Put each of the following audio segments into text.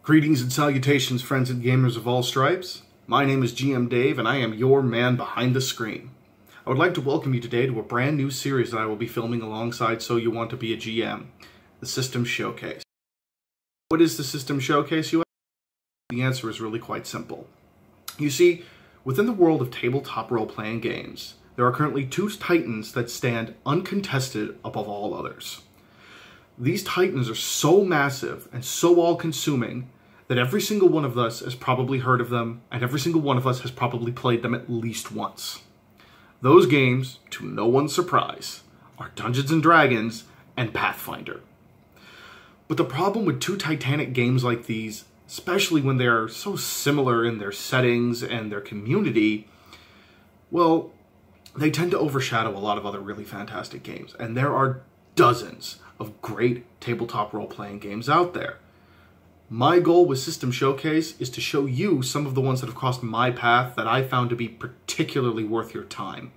Greetings and salutations, friends and gamers of all stripes. My name is GM Dave, and I am your man behind the screen. I would like to welcome you today to a brand new series that I will be filming alongside So You Want to Be a GM, the System Showcase. What is the System Showcase, you ask? The answer is really quite simple. You see, within the world of tabletop role-playing games, there are currently two titans that stand uncontested above all others. These titans are so massive and so all-consuming that every single one of us has probably heard of them, and every single one of us has probably played them at least once. Those games, to no one's surprise, are Dungeons and Dragons and Pathfinder. But the problem with two titanic games like these, especially when they are so similar in their settings and their community, well, they tend to overshadow a lot of other really fantastic games. And there are dozens of great tabletop role-playing games out there. My goal with System Showcase is to show you some of the ones that have crossed my path that I found to be particularly worth your time.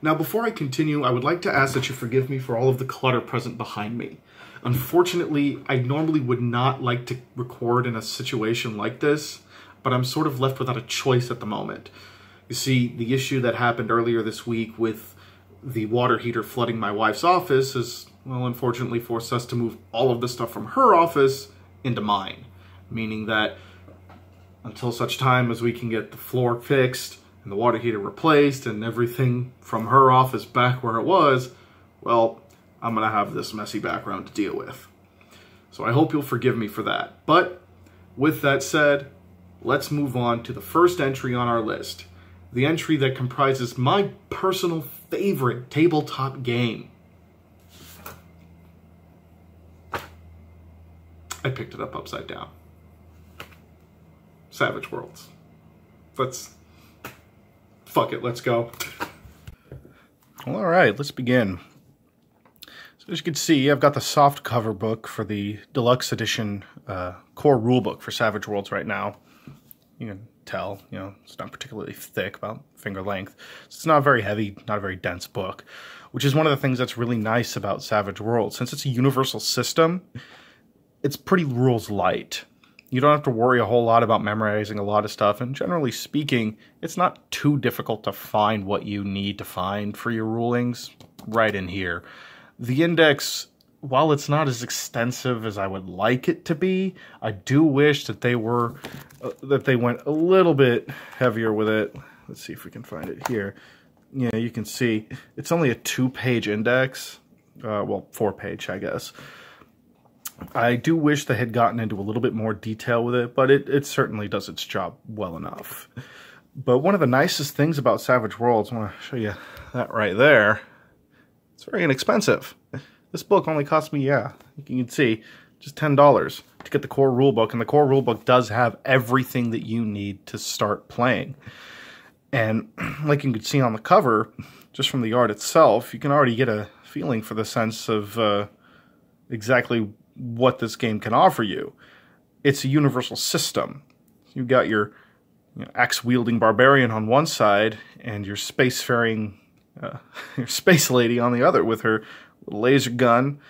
Now, before I continue, I would like to ask that you forgive me for all of the clutter present behind me. Unfortunately, I normally would not like to record in a situation like this, but I'm sort of left without a choice at the moment. You see, the issue that happened earlier this week with the water heater flooding my wife's office has, well, unfortunately forced us to move all of the stuff from her office into mine, meaning that until such time as we can get the floor fixed and the water heater replaced and everything from her office back where it was, well, I'm gonna have this messy background to deal with. So I hope you'll forgive me for that. But with that said, let's move on to the first entry on our list, the entry that comprises my personal favorite tabletop game. I picked it up upside down. Savage Worlds. Fuck it, let's go. Well, all right, let's begin. So as you can see, I've got the soft cover book for the deluxe edition core rulebook for Savage Worlds right now. You can tell, it's not particularly thick, about finger length. So it's not very heavy, not a very dense book, which is one of the things that's really nice about Savage Worlds. Since it's a universal system, it's pretty rules light. You don't have to worry a whole lot about memorizing a lot of stuff, and generally speaking, it's not too difficult to find what you need to find for your rulings right in here. The index, while it's not as extensive as I would like it to be, I do wish that they went a little bit heavier with it. Let's see if we can find it here. Yeah, you can see it's only a 2-page index. Well, 4-page, I guess. I do wish they had gotten into a little bit more detail with it, but it certainly does its job well enough. But one of the nicest things about Savage Worlds, I want to show you that right there, it's very inexpensive. This book only cost me, you can see, just $10 to get the core rulebook, and the core rulebook does have everything that you need to start playing. And like you can see on the cover, just from the art itself, you can already get a feeling for the sense of exactly what this game can offer you. It's a universal system. You've got your axe-wielding barbarian on one side and your spacefaring, your space lady on the other with her laser gun.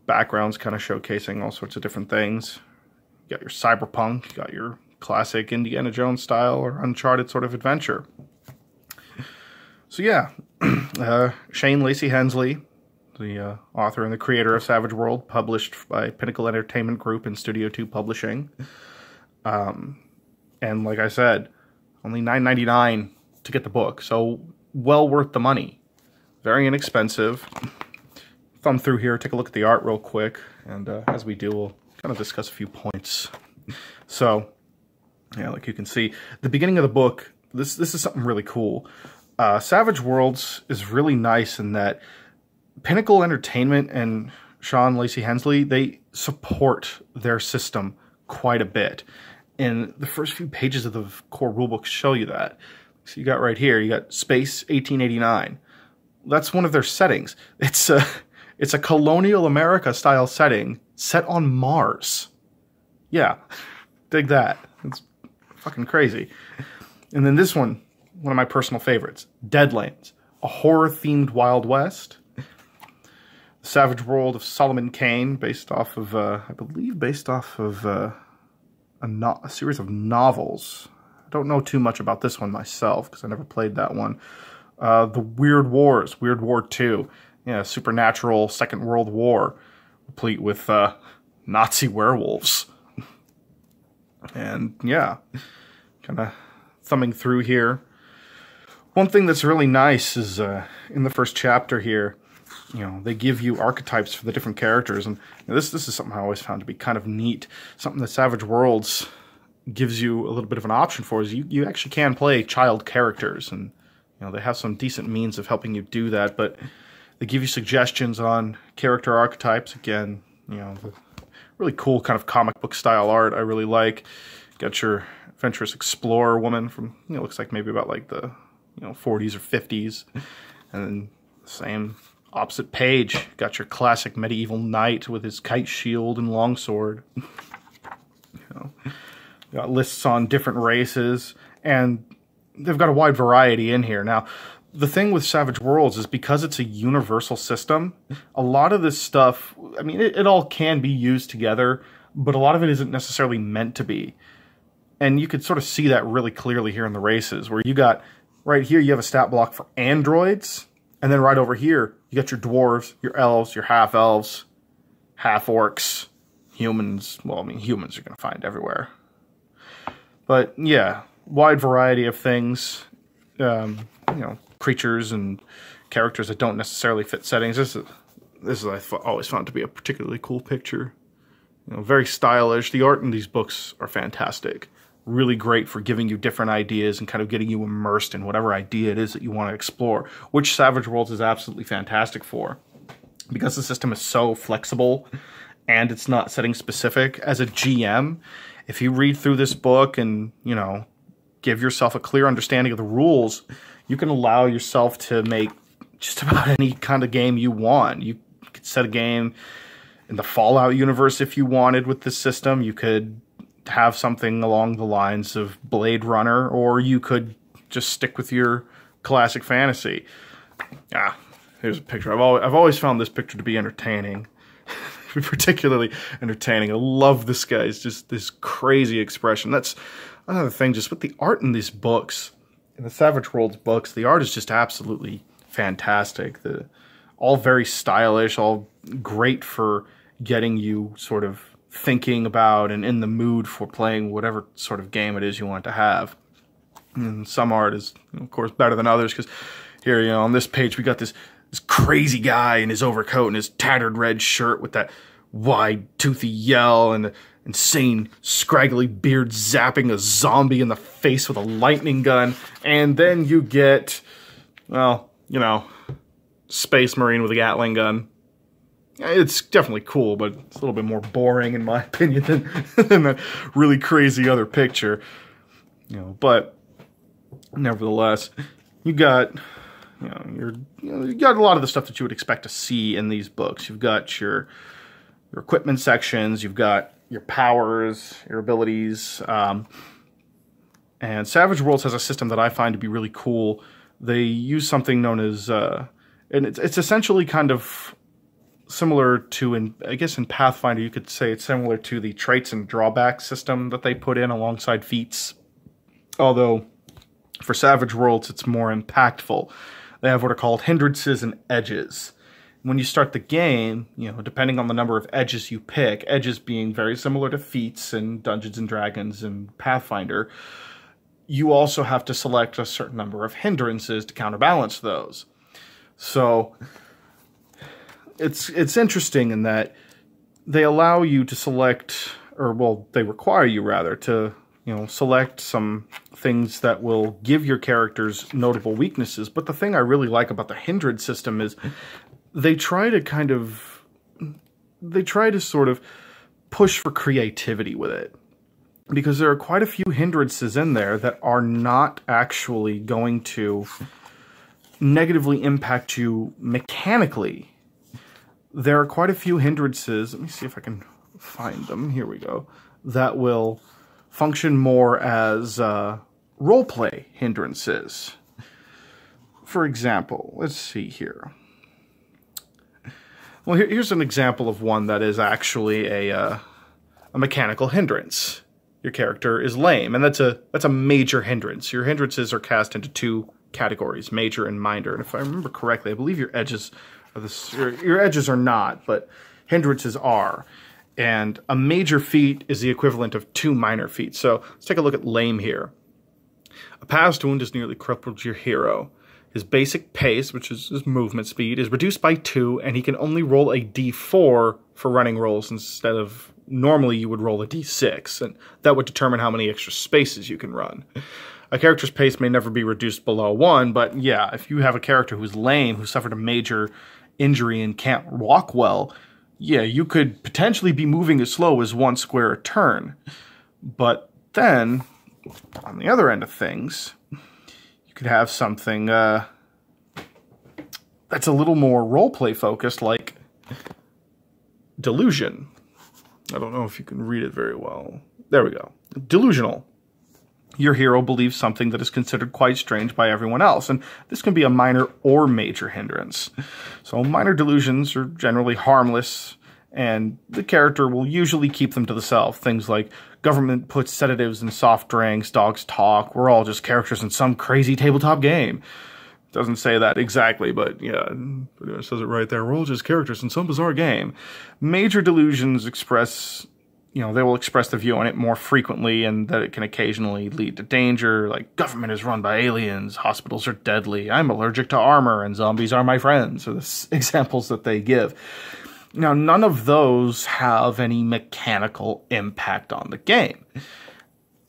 Backgrounds kind of showcasing all sorts of different things. You got your cyberpunk, you got your classic Indiana Jones style or Uncharted sort of adventure. So yeah, Shane Lacey Hensley, the author and the creator of Savage World, published by Pinnacle Entertainment Group and Studio 2 Publishing. And like I said, only $9.99 to get the book, so well worth the money. Very inexpensive. Thumb through here, take a look at the art real quick, and as we do, we'll kind of discuss a few points. So, yeah, like you can see, the beginning of the book, this is something really cool. Savage Worlds is really nice in that Pinnacle Entertainment and Sean Lacey Hensley, they support their system quite a bit. And the first few pages of the core rulebook show you that. So you got right here, you got Space 1889. That's one of their settings. It's a colonial America style setting set on Mars. Yeah, dig that. It's fucking crazy. And then this one of my personal favorites, Deadlands, a horror-themed Wild West. Savage World of Solomon Kane, based off of, I believe, based off of a series of novels. I don't know too much about this one myself, because I never played that one. The Weird Wars, Weird War II. Yeah, supernatural Second World War, complete with Nazi werewolves. And yeah, kind of thumbing through here. One thing that's really nice is in the first chapter here, you know, they give you archetypes for the different characters, and this is something I always found to be kind of neat. Something that Savage Worlds gives you a little bit of an option for is you actually can play child characters, and you know they have some decent means of helping you do that. But they give you suggestions on character archetypes. Again, you know, the really cool kind of comic book style art I really like. Got your adventurous explorer woman from, you know, looks like maybe about like the 40s or 50s, and then same opposite page, got your classic medieval knight with his kite shield and longsword. You know, got lists on different races, and they've got a wide variety in here. Now, the thing with Savage Worlds is because it's a universal system, a lot of this stuff, I mean, it all can be used together, but a lot of it isn't necessarily meant to be. And you could sort of see that really clearly here in the races, where you got, right here, you have a stat block for androids, and then right over here, you got your dwarves, your elves, your half-elves, half-orcs, humans. Well, I mean, humans you're going to find everywhere. But, yeah, wide variety of things. You know, creatures and characters that don't necessarily fit settings. This is I've always found to be a particularly cool picture. You know, very stylish. The art in these books are fantastic. Really great for giving you different ideas and kind of getting you immersed in whatever idea it is that you want to explore, which Savage Worlds is absolutely fantastic for. Because the system is so flexible and it's not setting specific, as a GM, if you read through this book and, you know, give yourself a clear understanding of the rules, you can allow yourself to make just about any kind of game you want. You could set a game in the Fallout universe if you wanted with this system. You could have something along the lines of Blade Runner, or you could just stick with your classic fantasy. Here's a picture. I've always found this picture to be entertaining. Particularly entertaining. I love this guy's just this crazy expression. That's another thing, just with the art in these books, in the Savage Worlds books, the art is just absolutely fantastic. All very stylish, all great for getting you sort of thinking about and in the mood for playing whatever sort of game it is you want to have. And some art is, of course, better than others, because here, you know, on this page we got this crazy guy in his overcoat and his tattered red shirt with that wide toothy yell and the insane scraggly beard zapping a zombie in the face with a lightning gun. And then you get, well, you know, Space Marine with a Gatling gun. It's definitely cool, but it's a little bit more boring, in my opinion, than that really crazy other picture. You know, but nevertheless, you got, you got a lot of the stuff that you would expect to see in these books. You've got your equipment sections, you've got your powers, your abilities, and Savage Worlds has a system that I find to be really cool. They use something known as, and it's essentially kind of similar to, I guess in Pathfinder, you could say it's similar to the traits and drawbacks system that they put in alongside feats. Although, for Savage Worlds, it's more impactful. They have what are called hindrances and edges. When you start the game, you know, depending on the number of edges you pick, edges being very similar to feats in Dungeons and Dragons and Pathfinder, you also have to select a certain number of hindrances to counterbalance those. So it's interesting in that they allow you to select, or well, they require you rather to, you know, select some things that will give your characters notable weaknesses. But the thing I really like about the hindrance system is they try to sort of push for creativity with it. Because there are quite a few hindrances in there that are not actually going to negatively impact you mechanically. There are quite a few hindrances, let me see if I can find them, here we go, that will function more as roleplay hindrances. For example, let's see here. Well, here's an example of one that is actually a mechanical hindrance. Your character is lame, and that's a major hindrance. Your hindrances are cast into two categories, major and minor. And if I remember correctly, I believe your edges are your edges are not, but hindrances are. And a major feat is the equivalent of two minor feats. So let's take a look at lame here. A past wound has nearly crippled your hero. His basic pace, which is his movement speed, is reduced by 2, and he can only roll a d4 for running rolls instead of normally you would roll a d6, and that would determine how many extra spaces you can run. A character's pace may never be reduced below 1, but yeah, if you have a character who's lame, who suffered a major injury and can't walk well, yeah, you could potentially be moving as slow as 1 square a turn. But then, on the other end of things, you could have something that's a little more roleplay focused, like delusion. I don't know if you can read it very well. There we go. Delusional. Your hero believes something that is considered quite strange by everyone else, and this can be a minor or major hindrance. So minor delusions are generally harmless, and the character will usually keep them to themselves. Things like government puts sedatives in soft drinks, dogs talk, we're all just characters in some crazy tabletop game. Doesn't say that exactly, but yeah, it says it right there. We're all just characters in some bizarre game. Major delusions express, they will express the view on it more frequently, and that it can occasionally lead to danger, like government is run by aliens, hospitals are deadly, I'm allergic to armor, and zombies are my friends, are the examples that they give. Now, none of those have any mechanical impact on the game.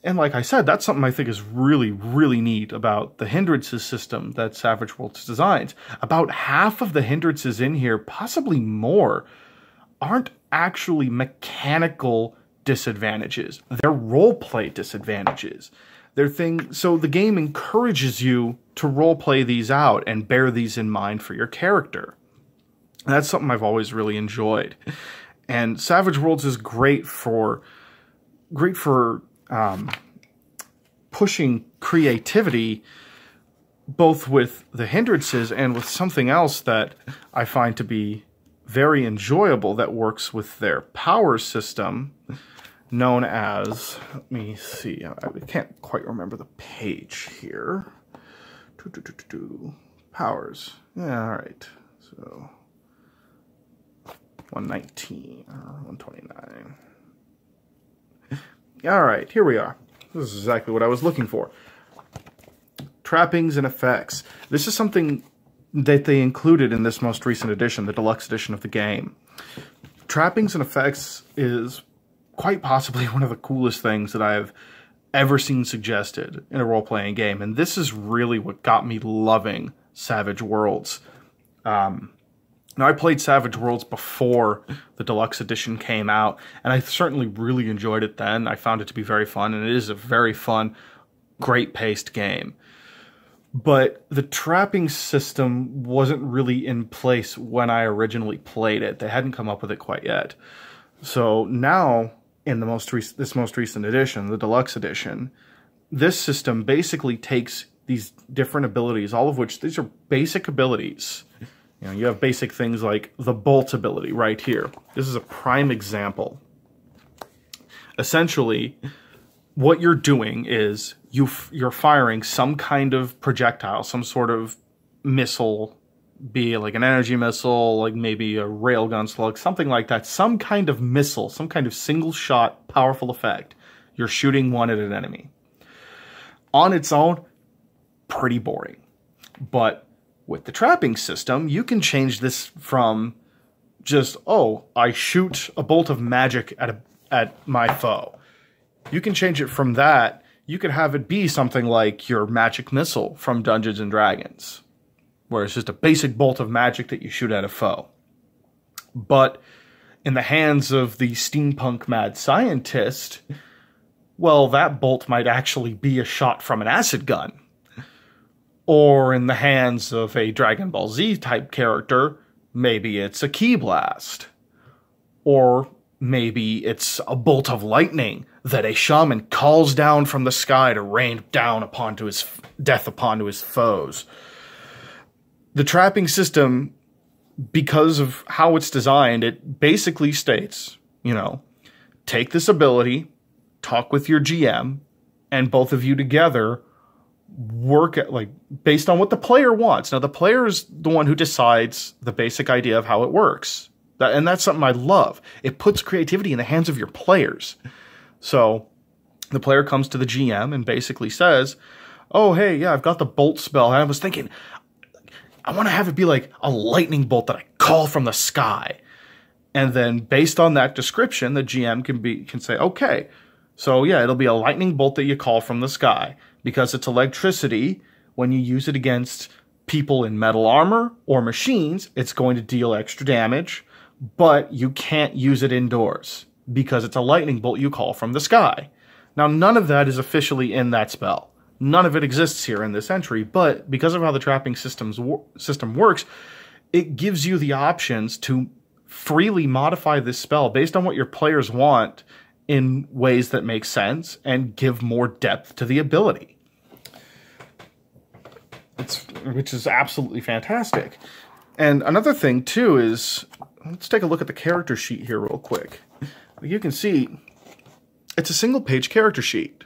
And like I said, that's something I think is really, really neat about the hindrances system that Savage Worlds designs. About half of the hindrances in here, possibly more, aren't actually mechanical disadvantages. They're roleplay disadvantages. So the game encourages you to roleplay these out and bear these in mind for your character. And that's something I've always really enjoyed. And Savage Worlds is great for pushing creativity, both with the hindrances and with something else that I find to be very enjoyable that works with their power system, known as, let me see, I can't quite remember the page here. Powers. Yeah, all right. So 119 or 129. All right, here we are. This is exactly what I was looking for. Trappings and effects. This is something that they included in this most recent edition, the deluxe edition of the game. Trappings and effects is quite possibly one of the coolest things that I've ever seen suggested in a role-playing game, and this is really what got me loving Savage Worlds. Now, I played Savage Worlds before the deluxe edition came out, and I certainly really enjoyed it then. I found it to be very fun, and it is a very fun, great-paced game. But the trapping system wasn't really in place when I originally played it. They hadn't come up with it quite yet. So now, in this most recent edition, the deluxe edition, this system basically takes these different abilities, all of which, these are basic abilities. You have basic things like the bolt ability right here. This is a prime example. Essentially, what you're doing is you're firing some kind of projectile, some sort of missile, be it like an energy missile, like maybe a railgun slug, something like that. Some kind of missile, some kind of single-shot, powerful effect. You're shooting one at an enemy. On its own, pretty boring. But with the trapping system, you can change this from just, oh, I shoot a bolt of magic at my foe. You can change it from that. You could have it be something like your magic missile from Dungeons and Dragons, where it's just a basic bolt of magic that you shoot at a foe. But in the hands of the steampunk mad scientist, well, that bolt might actually be a shot from an acid gun. Or in the hands of a Dragon Ball Z type character, maybe it's a ki blast. Or maybe it's a bolt of lightning that a shaman calls down from the sky to rain down upon his foes. The trapping system because of how it's designed, it basically states, you know, take this ability, talk with your GM, and both of you together work at, like, based on what the player wants. Now, the player is the one who decides the basic idea of how it works. And that's something I love. It puts creativity in the hands of your players. So the player comes to the GM and basically says, oh, hey, yeah, I've got the bolt spell. And I was thinking, I want to have it be like a lightning bolt that I call from the sky. And then based on that description, the GM can say, okay, so yeah, it'll be a lightning bolt that you call from the sky. Because it's electricity, when you use it against people in metal armor or machines, it's going to deal extra damage, but you can't use it indoors because it's a lightning bolt you call from the sky. Now, none of that is officially in that spell. None of it exists here in this entry, but because of how the trapping system works, it gives you the options to freely modify this spell based on what your players want in ways that make sense and give more depth to the ability. Which is absolutely fantastic. And another thing, too, is, let's take a look at the character sheet here real quick. You can see, it's a single-page character sheet.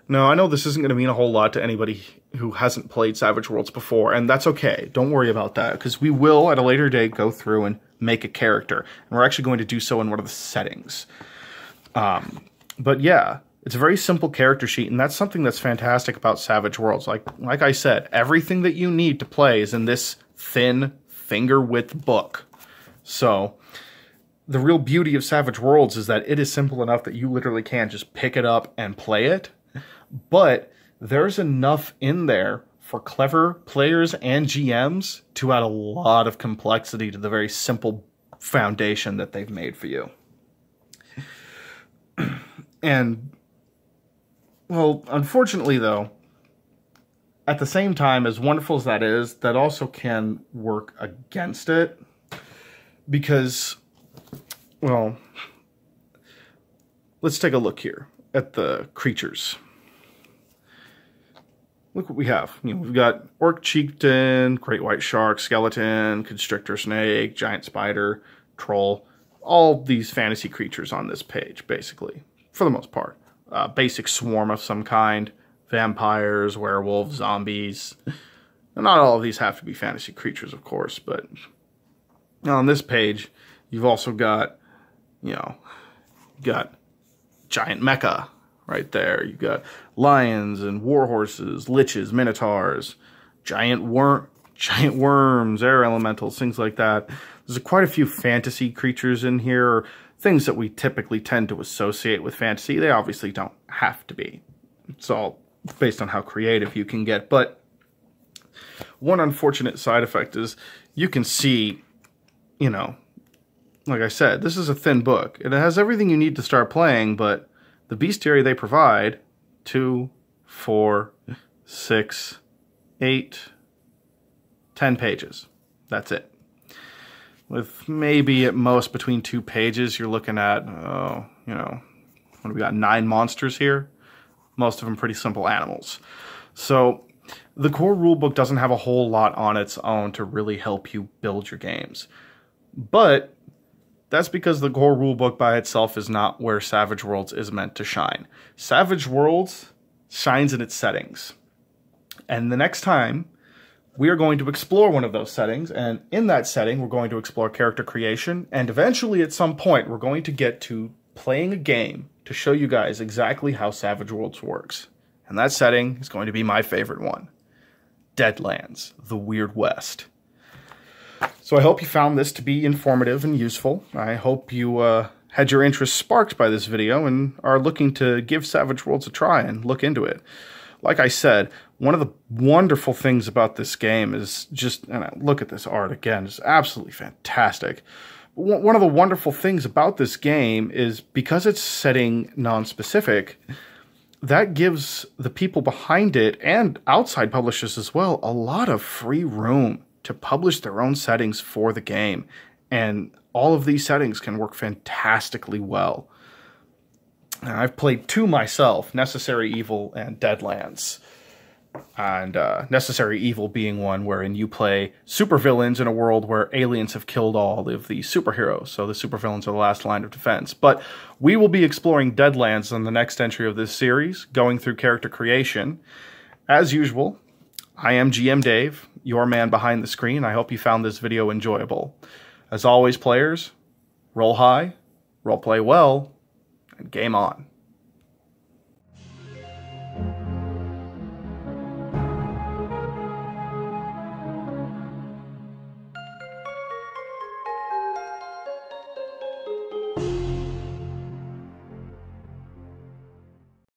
Now, I know this isn't going to mean a whole lot to anybody who hasn't played Savage Worlds before, and that's okay. Don't worry about that, because we will, at a later date, go through and make a character. And we're actually going to do so in one of the settings. But yeah, it's a very simple character sheet, and that's something that's fantastic about Savage Worlds. Like I said, everything that you need to play is in this thin, finger-width book. So the real beauty of Savage Worlds is that it is simple enough that you literally can just pick it up and play it. But there's enough in there for clever players and GMs to add a lot of complexity to the very simple foundation that they've made for you. And, well, unfortunately, though, at the same time, as wonderful as that is, that also can work against it. Because, well, let's take a look here at the creatures. Look what we have. You know, we've got Orc Chieftain, Great White Shark, Skeleton, Constrictor Snake, Giant Spider, Troll. All these fantasy creatures on this page, basically, for the most part. Basic swarm of some kind, vampires, werewolves, zombies. And not all of these have to be fantasy creatures, of course, but on this page, you've also got, you know, giant mecha right there. You've got lions and warhorses, liches, minotaurs, giant worms, air elementals, things like that. There's quite a few fantasy creatures in here, or things that we typically tend to associate with fantasy. They obviously don't have to be. It's all based on how creative you can get. But one unfortunate side effect is you can see, you know, like I said, this is a thin book. It has everything you need to start playing, but the bestiary they provide, 2, 4, 6, 8, 10 pages. That's it. With maybe at most between 2 pages, you're looking at, you know, what do we got, 9 monsters here? Most of them pretty simple animals. So the core rulebook doesn't have a whole lot on its own to really help you build your games. But that's because the core rulebook by itself is not where Savage Worlds is meant to shine. Savage Worlds shines in its settings. And the next time, we are going to explore one of those settings, and in that setting, we're going to explore character creation, and eventually, at some point, we're going to get to playing a game to show you guys exactly how Savage Worlds works. And that setting is going to be my favorite one. Deadlands, the Weird West. So I hope you found this to be informative and useful. I hope you had your interest sparked by this video and are looking to give Savage Worlds a try and look into it. Like I said, one of the wonderful things about this game is just, and look at this art again, it's absolutely fantastic. One of the wonderful things about this game is because it's setting non-specific, that gives the people behind it and outside publishers as well a lot of free room to publish their own settings for the game. And all of these settings can work fantastically well. And I've played 2 myself, Necessary Evil and Deadlands. and Necessary Evil being one wherein you play supervillains in a world where aliens have killed all of the superheroes, so the supervillains are the last line of defense. But we will be exploring Deadlands on the next entry of this series, going through character creation. As usual, I am GM Dave, your man behind the screen. I hope you found this video enjoyable. As always, players, roll high, roleplay well, and game on.